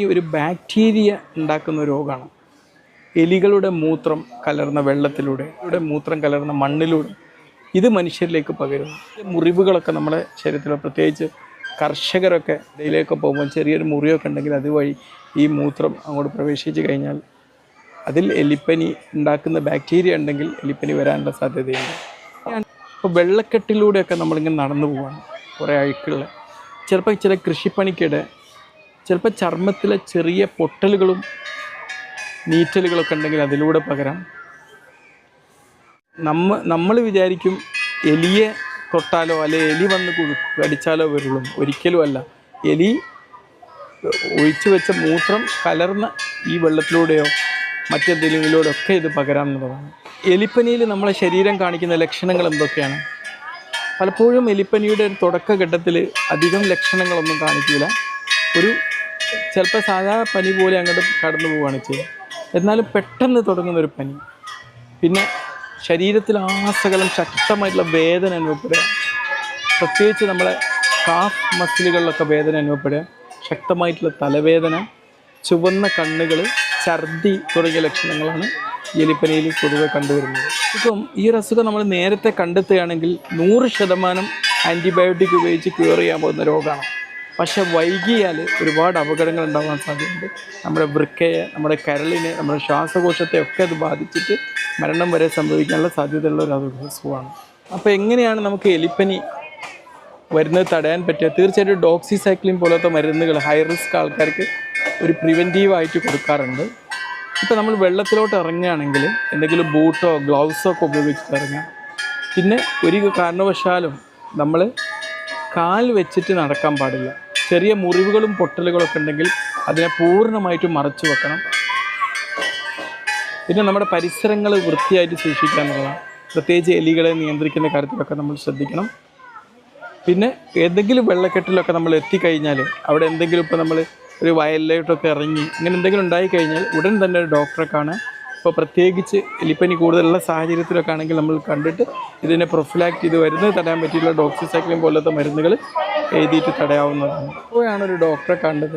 ഈ ഒരു ബാക്ടീരിയ ഉണ്ടാക്കുന്ന രോഗമാണ്. എലികളുടെ മൂത്രം കലർന്ന വെള്ളത്തിലൂടെ, മൂത്രം കലർന്ന മണ്ണിലൂടെ ഇത് മനുഷ്യരിലേക്ക് പകരുന്നു. മുറിവുകളൊക്കെ നമ്മുടെ ശരീരത്തിൽ, പ്രത്യേകിച്ച് കർഷകരൊക്കെ ഇടയിലേക്ക് പോകുമ്പോൾ ചെറിയൊരു മുറിവൊക്കെ ഉണ്ടെങ്കിൽ അതുവഴി ഈ മൂത്രം അങ്ങോട്ട് പ്രവേശിച്ച് കഴിഞ്ഞാൽ അതിൽ എലിപ്പനി ഉണ്ടാക്കുന്ന ബാക്ടീരിയ ഉണ്ടെങ്കിൽ എലിപ്പനി വരാനുള്ള സാധ്യതയുണ്ട്. അപ്പോൾ വെള്ളക്കെട്ടിലൂടെയൊക്കെ നമ്മളിങ്ങനെ നടന്നു പോവാണ്. കുറേ അഴുക്കുള്ള ചിലപ്പോൾ ചില കൃഷിപ്പണിക്കിടെ ചിലപ്പോൾ ചർമ്മത്തിലെ ചെറിയ പൊട്ടലുകളും നീറ്റലുകളൊക്കെ ഉണ്ടെങ്കിൽ അതിലൂടെ പകരാം. നമ്മൾ വിചാരിക്കും എലിയെ തൊട്ടാലോ അല്ലെങ്കിൽ എലി വന്ന് കടിച്ചാലോ വരുള്ളൂ. ഒരിക്കലും അല്ല. എലി ഒഴിച്ചു വെച്ച മൂത്രം കലർന്ന ഈ വെള്ളത്തിലൂടെയോ മറ്റെന്തെങ്കിലൂടെ ഒക്കെ ഇത് പകരാമെന്നുള്ളതാണ്. എലിപ്പനിയിൽ നമ്മളെ ശരീരം കാണിക്കുന്ന ലക്ഷണങ്ങൾ എന്തൊക്കെയാണ്? പലപ്പോഴും എലിപ്പനിയുടെ ഒരു തുടക്കഘട്ടത്തിൽ അധികം ലക്ഷണങ്ങളൊന്നും കാണിക്കില്ല. ചിലപ്പോൾ സാധാരണ പനി പോലെ അങ്ങോട്ട് കടന്നു പോവുകയാണ് ചെയ്യുക. എന്നാലും പെട്ടെന്ന് തുടങ്ങുന്നൊരു പനി, പിന്നെ ശരീരത്തിൽ ആസകലം ശക്തമായിട്ടുള്ള വേദന അനുഭവപ്പെടുക, പ്രത്യേകിച്ച് നമ്മളെ കാഫ് മസിലുകളിലൊക്കെ വേദന അനുഭവപ്പെടുക, ശക്തമായിട്ടുള്ള തലവേദന, ചുവന്ന കണ്ണുകൾ, ഛർദി തുടങ്ങിയ ലക്ഷണങ്ങളാണ് എലിപ്പനിയിൽ പൊതുവെ കണ്ടുവരുന്നത്. ഇപ്പം ഈ ഒരു അസുഖം നമ്മൾ നേരത്തെ കണ്ടെത്തുകയാണെങ്കിൽ 100% ആൻറ്റിബയോട്ടിക് ഉപയോഗിച്ച് ക്യൂർ ചെയ്യാൻ പോകുന്ന രോഗമാണ്. പക്ഷെ വൈകിയാൽ ഒരുപാട് അപകടങ്ങൾ ഉണ്ടാകാൻ സാധ്യതയുണ്ട്. നമ്മുടെ വൃക്കയെ, നമ്മുടെ കരളിനെ, നമ്മുടെ ശ്വാസകോശത്തെ ഒക്കെ അത് ബാധിച്ചിട്ട് മരണം വരെ സംഭവിക്കാനുള്ള സാധ്യതയുള്ള ഒരു അസുഖമാണ്. അപ്പോൾ എങ്ങനെയാണ് നമുക്ക് എലിപ്പനി വരുന്നത് തടയാൻ പറ്റുക? തീർച്ചയായിട്ടും ഡോക്സിസൈക്ലിൻ പോലത്തെ മരുന്നുകൾ ഹൈ റിസ്ക് ആൾക്കാർക്ക് ഒരു പ്രിവെൻറ്റീവായിട്ട് കൊടുക്കാറുണ്ട്. ഇപ്പോൾ നമ്മൾ വെള്ളത്തിലോട്ട് ഇറങ്ങുകയാണെങ്കിൽ എന്തെങ്കിലും ബൂട്ടോ ഗ്ലൗസോ ഒക്കെ ഉപയോഗിച്ചിട്ട് ഇറങ്ങുക. പിന്നെ ഒരു കാരണവശാലും നമ്മൾ കാൽ വെച്ചിട്ട് നടക്കാൻ പാടില്ല. ചെറിയ മുറിവുകളും പൊട്ടലുകളൊക്കെ ഉണ്ടെങ്കിൽ അതിനെ പൂർണ്ണമായിട്ടും മറച്ചു വെക്കണം. പിന്നെ നമ്മുടെ പരിസരങ്ങൾ വൃത്തിയായിട്ട് സൂക്ഷിക്കുക എന്നുള്ളതാണ്. പ്രത്യേകിച്ച് എലികളെ നിയന്ത്രിക്കുന്ന കാര്യത്തിലൊക്കെ നമ്മൾ ശ്രദ്ധിക്കണം. പിന്നെ ഏതെങ്കിലും വെള്ളക്കെട്ടിലൊക്കെ നമ്മൾ എത്തിക്കഴിഞ്ഞാൽ അവിടെ എന്തെങ്കിലും ഇപ്പോൾ നമ്മൾ ഒരു വയലിലോട്ടൊക്കെ ഇറങ്ങി അങ്ങനെ എന്തെങ്കിലും ഉണ്ടായിക്കഴിഞ്ഞാൽ ഉടൻ തന്നെ ഒരു ഡോക്ടറെ കാണുക. ഇപ്പോൾ പ്രത്യേകിച്ച് എലിപ്പനി കൂടുതലുള്ള സാഹചര്യത്തിലൊക്കെ ആണെങ്കിൽ നമ്മൾ കണ്ടിട്ട് ഇതിനെ പ്രൊഫിലാക്ട് ചെയ്ത് വരുന്നത് തടയാൻ പറ്റിയിട്ടുള്ള ഡോക്സിസൈക്ലിൻ പോലത്തെ മരുന്നുകൾ എഴുതിയിട്ട് തടയാവുന്നതാണ്. അപ്പോഴാണ് ഒരു ഡോക്ടറെ കണ്ടത്.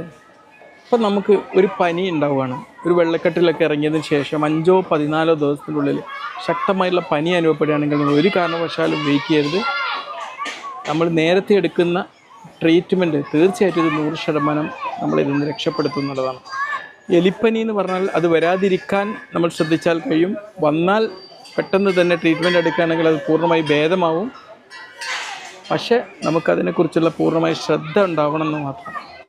അപ്പോൾ നമുക്ക് ഒരു പനി ഉണ്ടാവുകയാണ്. ഒരു വെള്ളക്കെട്ടിലൊക്കെ ഇറങ്ങിയതിന് ശേഷം 5-14 ദിവസത്തിനുള്ളിൽ ശക്തമായിട്ടുള്ള പനി അനുഭവപ്പെടുകയാണെങ്കിൽ നിങ്ങൾ ഒരു കാരണവശാലും വെയിറ്റ് ചെയ്യരുത്. നമ്മൾ നേരത്തെ എടുക്കുന്ന ട്രീറ്റ്മെൻറ്റ് തീർച്ചയായിട്ടും ഇത് 100% നമ്മളിതിൽ രക്ഷപ്പെടുത്തുന്നതാണ്. എലിപ്പനി എന്ന് പറഞ്ഞാൽ അത് വരാതിരിക്കാൻ നമ്മൾ ശ്രദ്ധിച്ചാൽ കഴിയും. വന്നാൽ പെട്ടെന്ന് തന്നെ ട്രീറ്റ്മെൻറ്റ് എടുക്കുകയാണെങ്കിൽ അത് പൂർണ്ണമായി ഭേദമാവും. പക്ഷേ നമുക്കതിനെക്കുറിച്ചുള്ള പൂർണ്ണമായി ശ്രദ്ധ ഉണ്ടാവണമെന്ന് മാത്രം.